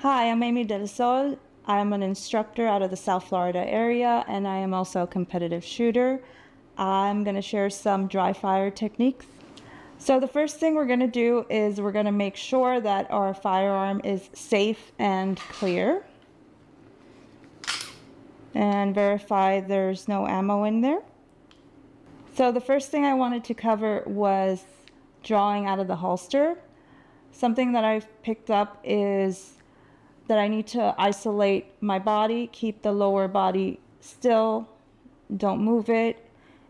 Hi, I'm Amy Del Sol. I'm an instructor out of the South Florida area, and I am also a competitive shooter. I'm going to share some dry fire techniques. So the first thing we're going to do is we're going to make sure that our firearm is safe and clear, and verify there's no ammo in there. So the first thing I wanted to cover was drawing out of the holster. Something that I've picked up is that I need to isolate my body, keep the lower body still, don't move it,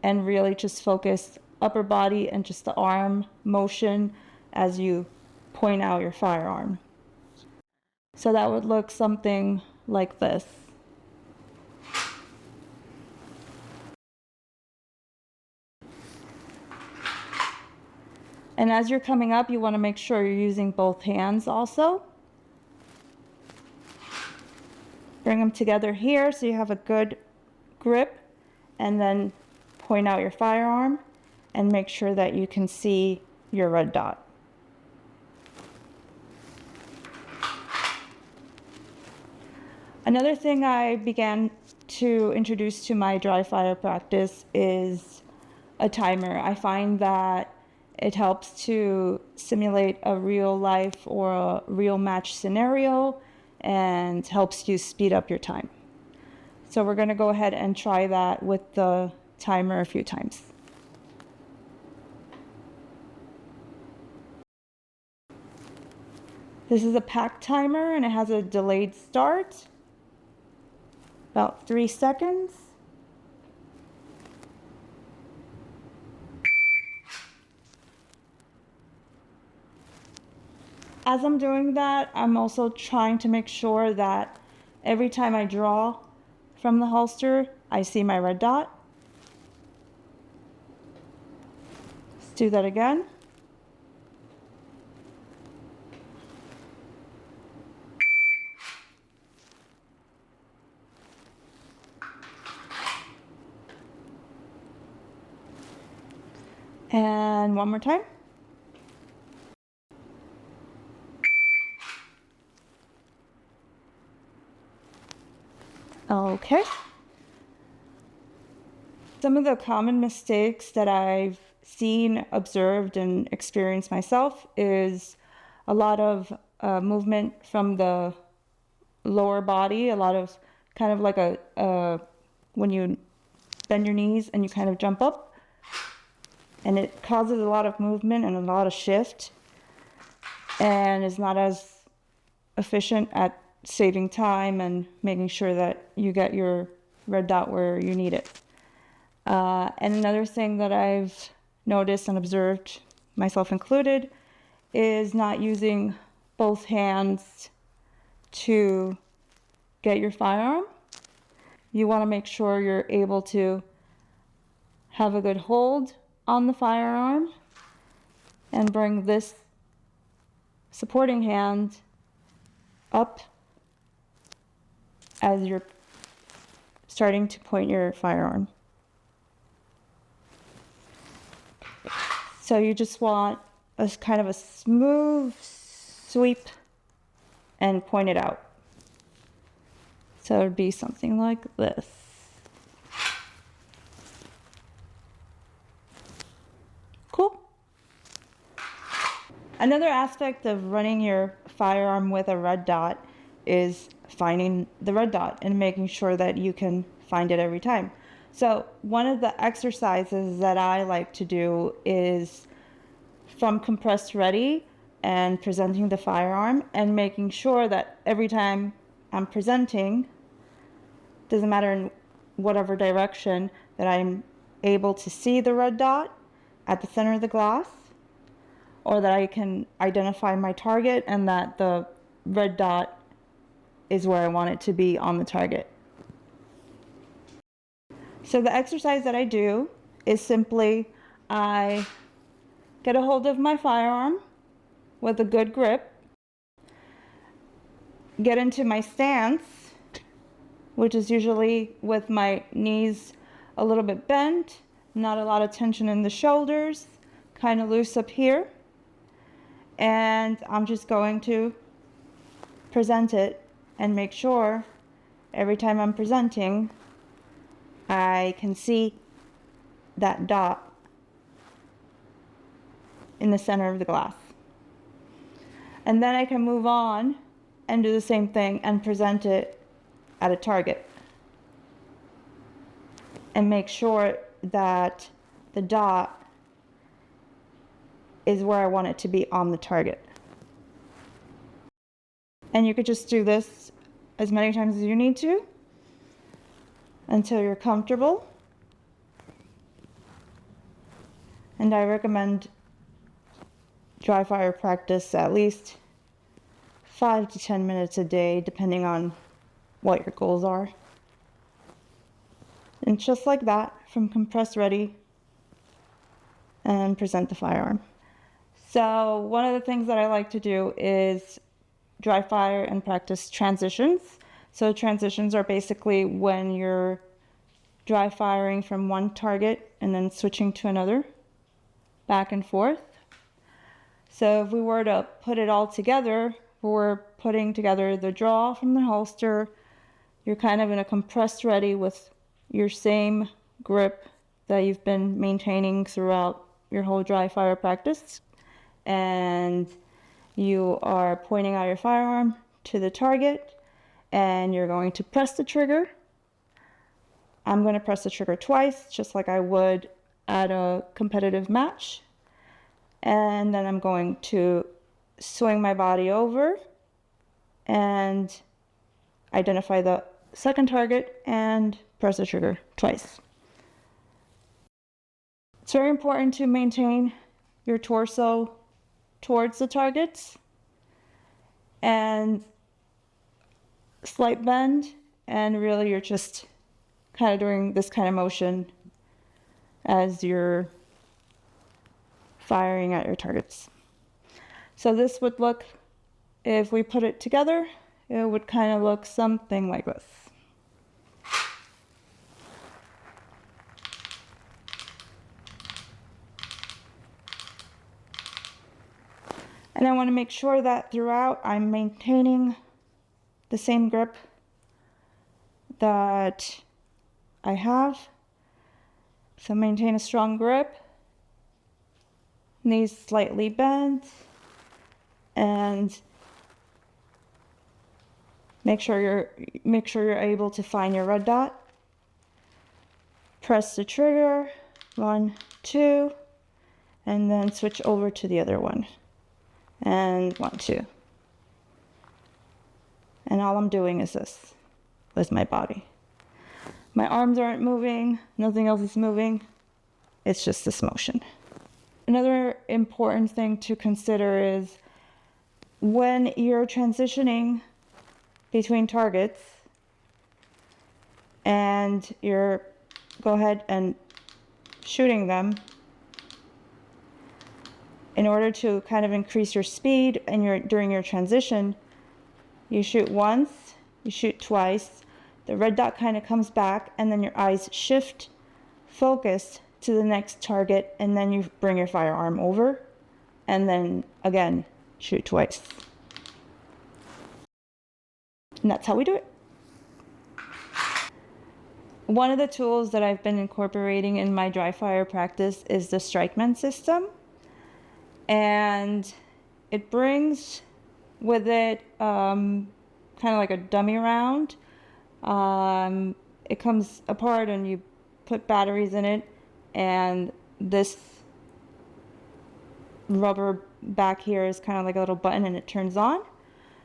and really just focus upper body and just the arm motion as you point out your firearm. So that would look something like this. And as you're coming up, you want to make sure you're using both hands also. Bring them together here so you have a good grip, and then point out your firearm and make sure that you can see your red dot. Another thing I began to introduce to my dry fire practice is a timer. I find that it helps to simulate a real life or a real match scenario and helps you speed up your time. So we're going to go ahead and try that with the timer a few times. This is a pack timer and it has a delayed start, about 3 seconds. As I'm doing that, I'm also trying to make sure that every time I draw from the holster, I see my red dot. Let's do that again. And one more time. Okay. Some of the common mistakes that I've seen, observed, and experienced myself is a lot of movement from the lower body, a lot of kind of like when you bend your knees and you kind of jump up, and it causes a lot of movement and a lot of shift, and is not as efficient at saving time and making sure that you get your red dot where you need it. And another thing that I've noticed and observed, myself included, is not using both hands to get your firearm. You want to make sure you're able to have a good hold on the firearm and bring this supporting hand up as you're starting to point your firearm. So you just want a kind of a smooth sweep and point it out. So it would be something like this. Cool. Another aspect of running your firearm with a red dot is finding the red dot and making sure that you can find it every time. So one of the exercises that I like to do is from compressed ready and presenting the firearm and making sure that every time I'm presenting, doesn't matter in whatever direction, that I'm able to see the red dot at the center of the glass, or that I can identify my target and that the red dot is where I want it to be on the target. So the exercise that I do is simply I get a hold of my firearm with a good grip, get into my stance, which is usually with my knees a little bit bent, not a lot of tension in the shoulders, kind of loose up here, and I'm just going to present it and make sure every time I'm presenting, I can see that dot in the center of the glass. And then I can move on and do the same thing and present it at a target. And make sure that the dot is where I want it to be on the target. And you could just do this as many times as you need to until you're comfortable. And I recommend dry fire practice at least 5 to 10 minutes a day, depending on what your goals are. And just like that, from compress ready, and present the firearm. So one of the things that I like to do is dry fire and practice transitions. So transitions are basically when you're dry firing from one target and then switching to another, back and forth. So if we were to put it all together, we're putting together the draw from the holster. You're kind of in a compressed ready with your same grip that you've been maintaining throughout your whole dry fire practice. And you are pointing out your firearm to the target and you're going to press the trigger. I'm going to press the trigger twice, just like I would at a competitive match. And then I'm going to swing my body over and identify the second target and press the trigger twice. It's very important to maintain your torso towards the targets and slight bend, and really you're just kind of doing this kind of motion as you're firing at your targets. So this would look, if we put it together, it would kind of look something like this. And I want to make sure that throughout I'm maintaining the same grip that I have. So maintain a strong grip, knees slightly bent, and make sure you're able to find your red dot. Press the trigger, 1, 2, and then switch over to the other one. And 1, 2. And all I'm doing is this with my body. My arms aren't moving, nothing else is moving. It's just this motion. Another important thing to consider is when you're transitioning between targets and you're go ahead and shooting them, in order to kind of increase your speed and during your transition, you shoot once, you shoot twice, the red dot kind of comes back, and then your eyes shift focus to the next target, and then you bring your firearm over, and then again, shoot twice. And that's how we do it. One of the tools that I've been incorporating in my dry fire practice is the Strikeman system. And it brings with it kind of like a dummy round. It comes apart and you put batteries in it, and this rubber back here is kind of like a little button and it turns on.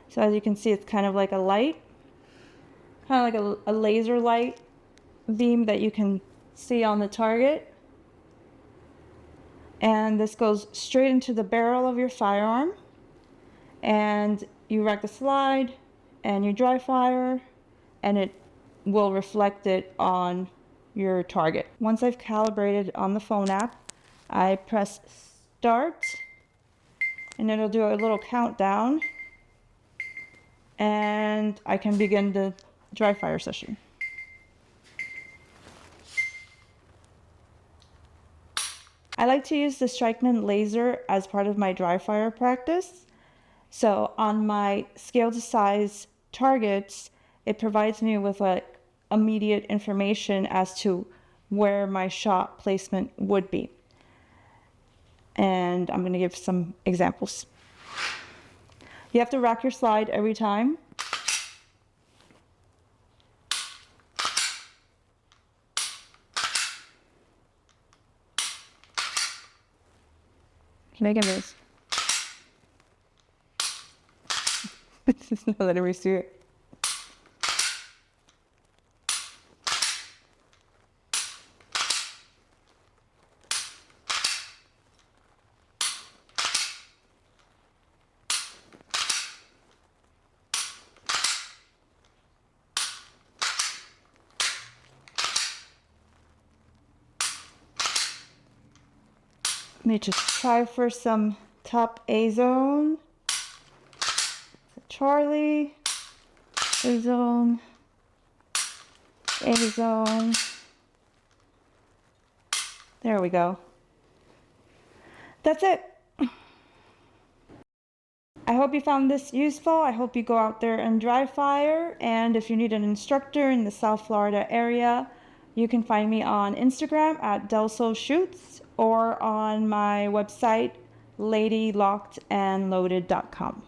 So as you can see, it's kind of like a light, kind of like a laser light beam that you can see on the target. And this goes straight into the barrel of your firearm, and you rack the slide and you dry fire, and it will reflect it on your target. Once I've calibrated on the phone app, I press start and it'll do a little countdown, and I can begin the dry fire session. I like to use the Strikeman laser as part of my dry fire practice, So on my scale to size targets, it provides me with like immediate information as to where my shot placement would be. And I'm going to give some examples. You have to rack your slide every time. Can I get this? Just not letting me see it. Let me just try for some top A zone. Charlie, A zone, A zone. There we go. That's it. I hope you found this useful. I hope you go out there and dry fire. And if you need an instructor in the South Florida area, you can find me on Instagram at Delso Shoots or on my website, ladylockedandloaded.com.